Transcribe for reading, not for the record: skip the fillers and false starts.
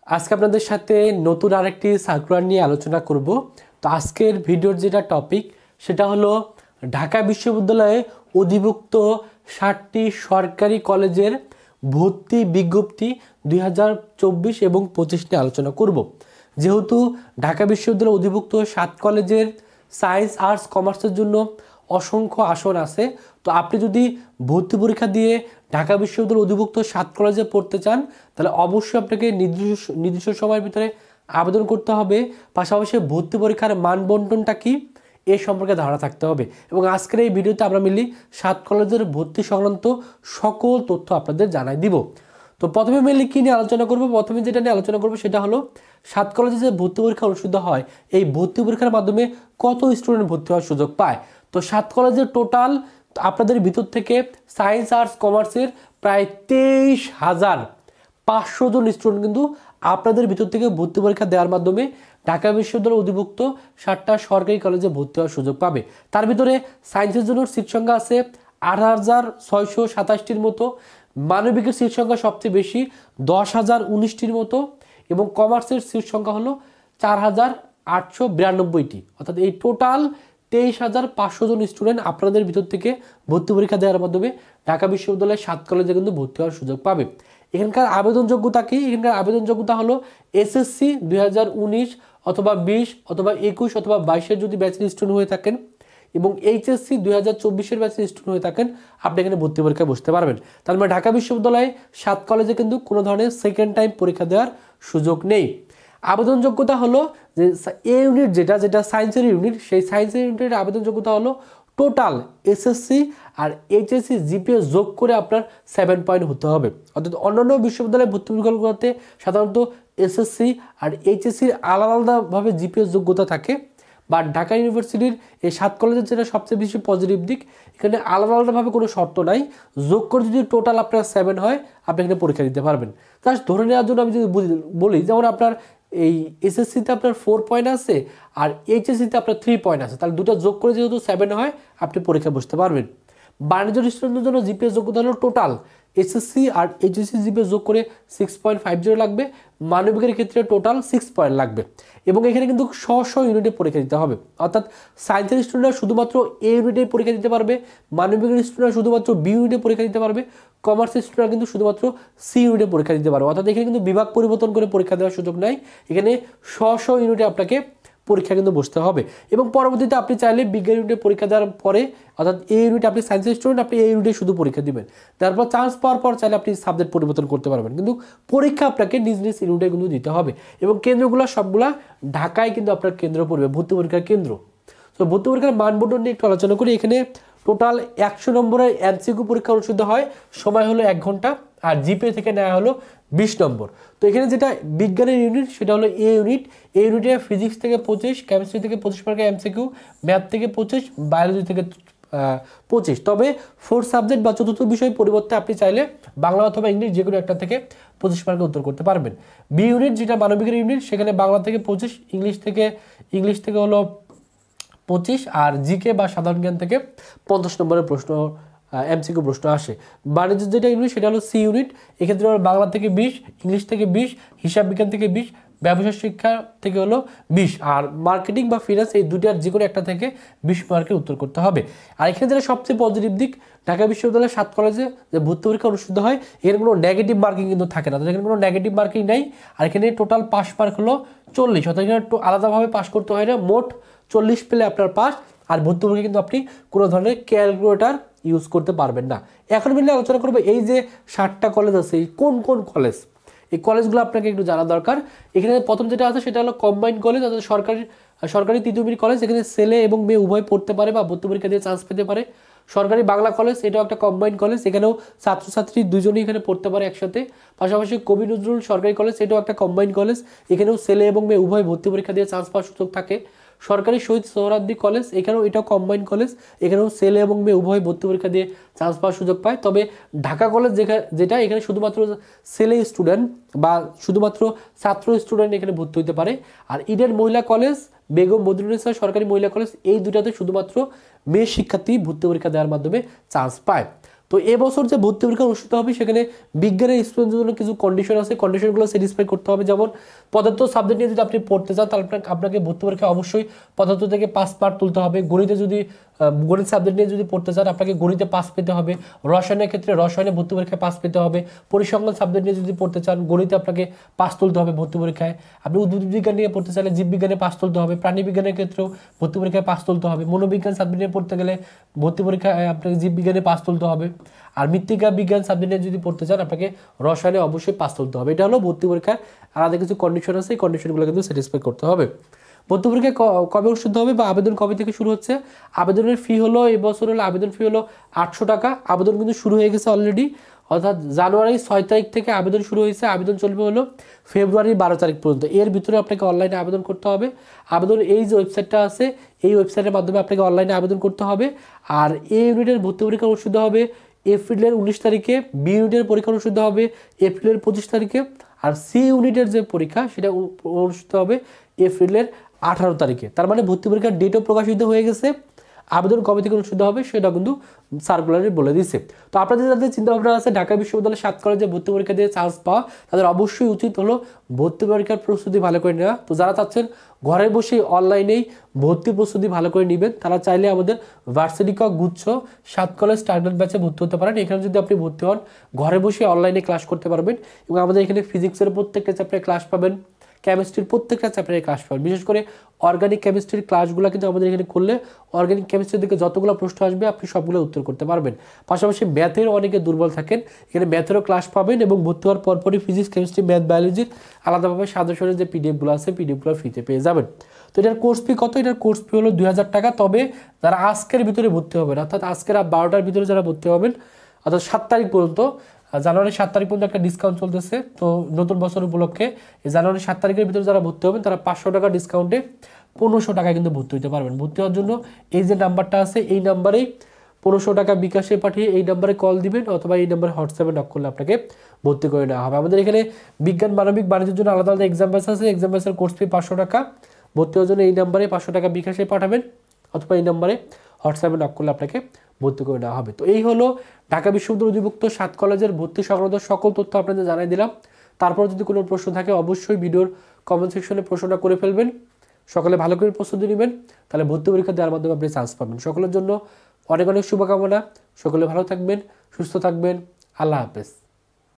আজকে আপনাদের সাথে নতুন আরেকটি সার্কুলার নিয়ে আলোচনা করব। তো আজকের ভিডিওর যেটা টপিক সেটা হলো ঢাকা বিশ্ববিদ্যালয়ে অধিভুক্ত 60টি সরকারি কলেজের ভর্তি বিজ্ঞপ্তি 2024 এবং 25 নিয়ে আলোচনা করব। যেহেতু ঢাকা বিশ্ববিদ্যালয়ে অধিভুক্ত 7 কলেজের সায়েন্স আর্টস কমার্সের জন্য অসংখ্য আসন আছে, তো আপনি যদি ভর্তি পরীক্ষা দিয়ে ঢাকা বিশ্ববিদ্যালয়ের অধিভুক্ত 7 কলেজে পড়তে চান তাহলে অবশ্যই আপনাকে নির্দিষ্ট সময়ের ভিতরে আবেদন করতে হবে। পাশাপাশি ভর্তি পরীক্ষার মানবন্টনটা কি এ সম্পর্কে ধারণা থাকতে হবে। এবং আজকের এই ভিডিওতে আমরা মিলি 7 কলেজের ভর্তি সংক্রান্ত সকল তথ্য আপনাদের জানাই দিব। তো প্রথমে মেনলি কী নিয়ে আলোচনা করব, প্রথমে যেটা নিয়ে আলোচনা করব সেটা হলো 7 কলেজে যে ভর্তি পরীক্ষা অনুষ্ঠিত হয় এই ভর্তি পরীক্ষার মাধ্যমে কত স্টুডেন্ট ভর্তি হওয়ার সুযোগ পায়। তো 7 কলেজের টোটাল আপনাদের ভিতর থেকে সায়েন্স আর্টস কমার্সের প্রায় 23,500 জন স্টুডেন্ট কিন্তু আপনাদের ভিতর থেকে ভর্তি পরীক্ষা দেওয়ার মাধ্যমে ঢাকা বিশ্ববিদ্যালয়ের অধিভুক্ত 7টা সরকারি কলেজে ভর্তি হওয়ার সুযোগ পাবে। তার ভিতরে সায়েন্সের জন্য সিট সংখ্যা আছে 8,627টির মতো, মানবিকের সিট সংখ্যা সবচেয়ে বেশি 10,019টির মতো, এবং কমার্সের সিট সংখ্যা হলো 4,892টি। অর্থাৎ এই টোটাল 23,500 জন স্টুডেন্ট আপনাদের ভিতর থেকে ভর্তি পরীক্ষা দেওয়ার মাধ্যমে ঢাকা বিশ্ববিদ্যালয়ের 7 কলেজে কিন্তু ভর্তি হওয়ার সুযোগ পাবে। এখানকার আবেদন যোগ্যতা কি? এখানকার আবেদন যোগ্যতা হলো এসএসসি 2019 অথবা 20 অথবা 21 অথবা 22-এর যদি ব্যাচের স্টুডেন্ট হয়ে থাকেন এবং এইচএসসি 2024-এর ব্যাচের স্টুডেন্ট হয়ে থাকেন আপনি এখানে ভর্তি পরীক্ষায় বসতে পারবেন। তার মানে ঢাকা বিশ্ববিদ্যালয়ে 7 কলেজে কিন্তু কোনো ধরনের সেকেন্ড টাইম পরীক্ষা দেওয়ার সুযোগ নেই। আবেদন যোগ্যতা হলো যে এ ইউনিট যেটা সায়েন্সের ইউনিট, সেই সায়েন্সের ইউনিটের আবেদন যোগ্যতা হলো টোটাল এসএসসি আর এইচএসসি জিপিএ যোগ করে আপনার 7 পয়েন্ট হতে হবে। অর্থাৎ অন্যান্য বিশ্ববিদ্যালয়ে ভর্তি পরীক্ষাগুলোতে সাধারণত এসএসসি আর এইচএসসির আলাদা আলাদাভাবে জিপিএ যোগ্যতা থাকে, বা ঢাকা ইউনিভার্সিটির এই 7 কলেজের যেটা সবচেয়ে বেশি পজিটিভ দিক, এখানে আলাদা আলাদাভাবে কোনো শর্ত নাই, যোগ করে যদি টোটাল আপনার 7 হয় আপনি এখানে পরীক্ষা দিতে পারবেন। জাস্ট ধরে নেওয়ার জন্য আমি যদি বলি, যেমন আপনার এই এসএসসিতে আপনার 4 পয়েন্ট আছে আর এইচএসসিতে আপনার 3 পয়েন্ট আছে, তাহলে দুটো যোগ করে যেহেতু 7 হয় আপনি পরীক্ষা বসতে পারবেন। বাণিজ্য স্টুডেন্টের জন্য জিপিএ যোগ্যতা হলো টোটাল এসএসসি আর এইচএসসি জিপিএ যোগ করে 6.50 লাগবে, মানবিকের ক্ষেত্রে টোটাল 6 পয়েন্ট লাগবে। এবং এখানে কিন্তু স্ব ইউনিটে পরীক্ষা দিতে হবে। অর্থাৎ সায়েন্সের স্টুডেন্টরা শুধুমাত্র এ ইউনিটে পরীক্ষা দিতে পারবে, মানবিকের স্টুডেন্টরা শুধুমাত্র বি ইউনিটে পরীক্ষা দিতে পারবে, কমার্সের স্টুডেন্টরা কিন্তু শুধুমাত্র সি ইউনিটে পরীক্ষা দিতে পারবে। অর্থাৎ এখানে কিন্তু বিভাগ পরিবর্তন করে পরীক্ষা দেওয়ার সুযোগ নাই, এখানে স্ব ইউনিটে আপনাকে পরীক্ষা কিন্তু বসতে হবে। এবং পরবর্তীতে আপনি চাইলে বিজ্ঞান ইউনিটে পরীক্ষা দেওয়ার পরে, অর্থাৎ এই ইউনিটে আপনি সায়েন্সের স্টুডেন্ট, আপনি এই ইউনিটে শুধু পরীক্ষা দিবেন, তারপর চান্স পাওয়ার পর চাইলে আপনি সাবজেক্ট পরিবর্তন করতে পারবেন, কিন্তু পরীক্ষা আপনাকে নিজ নিজ ইউনিটে কিন্তু দিতে হবে। এবং কেন্দ্রগুলো সবগুলা ঢাকায় কিন্তু আপনার কেন্দ্র পড়বে, ভর্তি পরীক্ষার কেন্দ্র। তো ভর্তি পরীক্ষার মানবন্টন নিয়ে একটু আলোচনা করি। এখানে টোটাল 100 নম্বরের এমসিকিউ পরীক্ষা অনুষ্ঠিত হয়, সময় হলো 1 ঘন্টা, আর জিপিএ থেকে নেওয়া হলো 20 নম্বর। তো এখানে যেটা বিজ্ঞানের ইউনিট সেটা হলো এ ইউনিট, এই ইউনিটে ফিজিক্স থেকে 25, কেমিস্ট্রি থেকে 25 মার্কের এমসিকিউ, ম্যাথ থেকে 25, বায়োলজি থেকে 25। তবে 4 সাবজেক্ট বা চতুর্থ বিষয় পরিবর্তে আপনি চাইলে বাংলা অথবা ইংলিশ যে কোনো একটা থেকে 25 মার্কে উত্তর করতে পারবেন। বি ইউনিট যেটা মানবিকের ইউনিট, সেখানে বাংলা থেকে 25, ইংলিশ থেকে হলো 25, আর জিকে বা সাধারণ জ্ঞান থেকে 50 নম্বরের প্রশ্ন এমসিকিউ প্রশ্ন আসে। বাণিজ্য যেটা ইউনিট সেটা হলো সি ইউনিট, এক্ষেত্রে বাংলা থেকে 20, ইংলিশ থেকে 20, হিসাব বিজ্ঞান থেকে 20, ব্যবসা শিক্ষা থেকে হলো 20, আর মার্কেটিং বা ফিনান্স এই দুটার যে কোনো একটা থেকে 20 মার্কের উত্তর করতে হবে। আর এখানে যেটা সবচেয়ে পজিটিভ দিক, ঢাকা বিশ্ববিদ্যালয়ের 7 কলেজে যে ভর্তি পরীক্ষা অনুষ্ঠিত হয় এখানে কোনো নেগেটিভ মার্কিং কিন্তু থাকে না, এখানে কোনো নেগেটিভ মার্কিং নেই। আর এখানে টোটাল পাস মার্ক হলো 40, অর্থাৎ এখানে একটু আলাদাভাবে পাস করতে হয় না, মোট 40 পেলে আপনার পাস। আর ভর্তি পরীক্ষা কিন্তু আপনি কোনো ধরনের ক্যালকুলেটর ইউজ করতে পারবেন না। এখন মিলে আলোচনা করবো এই যে 7টা কলেজ আছে, এই কোন কোন কলেজ, এই কলেজগুলো আপনাকে একটু জানা দরকার। এখানে প্রথম যেটা আছে সেটা হলো কম্বাইন্ড কলেজ, অর্থাৎ সরকারি তৃতীয় কলেজ, এখানে ছেলে এবং মেয়ে উভয় পড়তে পারে বা ভর্তি পরীক্ষা দিয়ে চান্স পেতে পারে। সরকারি বাংলা কলেজ, এটাও একটা কম্বাইন্ড কলেজ, এখানেও ছাত্রছাত্রী দুজনেই এখানে পড়তে পারে একসাথে। পাশাপাশি কবি নজরুল সরকারি কলেজ, এটাও একটা কম্বাইন্ড কলেজ, এখানেও ছেলে এবং মেয়ে উভয় ভর্তি পরীক্ষা দিয়ে চান্স পাওয়ার সুযোগ থাকে। সরকারি শহীদ সোহরাওয়ার্দী কলেজ, এটাও কম্বাইন্ড কলেজ, এখানেও ছেলে এবং মেয়ে উভয় ভর্তি পরীক্ষা দিয়ে চান্স পাওয়ার সুযোগ পায়। তবে ঢাকা কলেজ যেটা এখানে শুধুমাত্র ছেলে স্টুডেন্ট বা শুধুমাত্র ছাত্র স্টুডেন্ট এখানে ভর্তি হতে পারে। আর ইডেন মহিলা কলেজ, বেগম বদরুন্নেসা সরকারি মহিলা কলেজ, এই দুটাতে শুধুমাত্র মেয়ে শিক্ষার্থী ভর্তি পরীক্ষা দেওয়ার মাধ্যমে চান্স পায়। তো এবছর যে ভর্তি পরীক্ষা অনুষ্ঠিত হবে সেখানে বিজ্ঞানের স্টুডেন্টদের জন্য কিছু কন্ডিশন আছে, কন্ডিশনগুলো স্যাটিসফাই করতে হবে। যেমন পদার্থ সাবজেক্ট নিয়ে যদি আপনি পড়তে চান তাহলে আপনাকে ভর্তি পরীক্ষা অবশ্যই পদার্থ থেকে 5 মার্ক তুলতে হবে। গণিতে যদি গণিত সাবজেক্ট নিয়ে যদি পড়তে চান আপনাকে গণিতে 5 পেতে হবে। রসায়নের ক্ষেত্রে রসায়নে ভর্তি পরীক্ষায় 5 পেতে হবে। পরিসংখ্যান সাবজেক্ট নিয়ে যদি পড়তে চান গণিতে আপনাকে 5 তুলতে হবে ভর্তি পরীক্ষায়। আপনি উদ্ভিদ বিজ্ঞান নিয়ে পড়তে চাইলে জীববিজ্ঞানে 5 তুলতে হবে। প্রাণী বিজ্ঞানের ক্ষেত্রেও ভর্তি পরীক্ষায় 5 তুলতে হবে। মনোবিজ্ঞান সাবজেক্ট নিয়ে পড়তে গেলে ভর্তি পরীক্ষায় আপনাকে জীববিজ্ঞানে 5 তুলতে হবে। আর মৃত্তিকা বিজ্ঞান সাবজেক্ট নিয়ে যদি পড়তে চান আপনাকে রসায়নে অবশ্যই 5 তুলতে হবে। এটা হলো ভর্তি পরীক্ষার আলাদা কিছু কন্ডিশন আছে, এই কন্ডিশনগুলো কিন্তু স্যাটিসফাই করতে হবে। ভর্তি পরীক্ষা কবে অনুষ্ঠিত হবে বা আবেদন কবে থেকে শুরু হচ্ছে? আবেদনের ফি হলো এই বছর হলো আবেদন ফি হলো 800 টাকা। আবেদন কিন্তু শুরু হয়ে গেছে অলরেডি, অর্থাৎ জানুয়ারি 6 তারিখ থেকে আবেদন শুরু হয়েছে। আবেদন চলবে হলো ফেব্রুয়ারি 12 তারিখ পর্যন্ত। এর ভিতরে আপনাকে অনলাইনে আবেদন করতে হবে। আবেদন এই যে ওয়েবসাইটটা আছে এই ওয়েবসাইটের মাধ্যমে আপনাকে অনলাইনে আবেদন করতে হবে। আর এ ইউনিটের ভর্তি পরীক্ষা অনুষ্ঠিত হবে এপ্রিলের 19 তারিখে, বি ইউনিটের পরীক্ষা অনুষ্ঠিত হবে এপ্রিলের 25 তারিখে, আর সি ইউনিটের যে পরীক্ষা সেটা অনুষ্ঠিত হবে এপ্রিলের 18 তারিখে। তার মানে ভর্তি পরীক্ষার ডেটও প্রকাশিত হয়ে গেছে, আবেদন কবে থেকে অনুষ্ঠিত হবে সেটা কিন্তু সার্কুলারে বলে দিচ্ছে। তো আপনাদের যাদের চিন্তাভাবনা আছে ঢাকা বিশ্ববিদ্যালয়ের 7 কলেজে ভর্তি পরীক্ষা দিয়ে চান্স পাওয়া, তাদের অবশ্যই উচিত হলো ভর্তি পরীক্ষার প্রস্তুতি ভালো করে নেওয়া। তো যারা চাচ্ছেন ঘরে বসেই অনলাইনেই ভর্তি প্রস্তুতি ভালো করে নেবেন তারা চাইলে আমাদের ভার্সিটি ক গুচ্ছ 7 কলেজ টার্গেট ব্যাচে ভর্তি হতে পারেন। এখানে যদি আপনি ভর্তি হন ঘরে বসে অনলাইনে ক্লাস করতে পারবেন এবং আমাদের এখানে ফিজিক্সের প্রত্যেকটা চ্যাপ্টারে ক্লাস পাবেন, কেমিস্ট্রির প্রত্যেকটা চ্যাপ্টারে ক্লাস পাবেন। বিশেষ করে অর্গানিক কেমিস্ট্রির ক্লাসগুলো কিন্তু আমাদের এখানে করলে অর্গানিক কেমিস্ট্রি থেকে যতগুলো প্রশ্ন আসবে আপনি সবগুলো উত্তর করতে পারবেন। পাশাপাশি ম্যাথের অনেকে দুর্বল থাকেন, এখানে ম্যাথেরও ক্লাস পাবেন এবং ভর্তি হওয়ার পরপরই ফিজিক্স কেমিস্ট্রি ম্যাথ বায়োলজির আলাদাভাবে সাজেশনের যে পিডিএফগুলো আছে পিডিএফগুলো ফ্রিতে পেয়ে যাবেন। তো এটার কোর্স ফি কত? এটার কোর্স ফি হলো 2000 টাকা। তবে যারা আজকের ভিতরে ভর্তি হবেন অর্থাৎ আজকের 12টার ভিতরে যারা ভর্তি হবেন অর্থাৎ 7 তারিখ পর্যন্ত, জানুয়ারি 7 তারিখ পর্যন্ত একটা ডিসকাউন্ট চলতেছে। তো নতুন বছর উপলক্ষে জানুয়ারি 7 তারিখের ভিতরে যারা ভর্তি হবেন তারা 500 টাকা ডিসকাউন্টে 1500 টাকায় কিন্তু ভর্তি হতে পারবেন। ভর্তি হওয়ার জন্য এই যে নাম্বারটা আছে এই নাম্বারেই 1500 টাকা বিকাশে পাঠিয়ে এই নাম্বারে কল দিবেন অথবা এই নাম্বারে হোয়াটসঅ্যাপে নক করলে আপনাকে ভর্তি করে নেওয়া হবে। আমাদের এখানে বিজ্ঞান মানবিক বাণিজ্যের জন্য আলাদা আলাদা এক্সাম ব্যাচ আছে। এক্সাম ব্যাচের কোর্স ফি 500 টাকা। ভর্তি হওয়ার জন্য এই নাম্বারে 500 টাকা বিকাশে পাঠাবেন অথবা এই নাম্বারে হোয়াটসঅ্যাপে নক করলে আপনাকে ভর্তি করে নেওয়া হবে। তো এই হলো ঢাকা বিশ্ববিদ্যালয় অধিভুক্ত 7 কলেজের ভর্তি সংক্রান্ত সকল তথ্য আপনাদের জানাই দিলাম। তারপর যদি কোনো প্রশ্ন থাকে অবশ্যই ভিডিওর কমেন্ট সেকশনে প্রশ্নটা করে ফেলবেন। সকলে ভালো করে প্রস্তুতি নেবেন, তাহলে ভর্তি পরীক্ষা দেওয়ার মাধ্যমে আপনি চান্স পাবেন। সকলের জন্য অনেক অনেক শুভকামনা। সকলে ভালো থাকবেন, সুস্থ থাকবেন। আল্লাহ হাফেজ।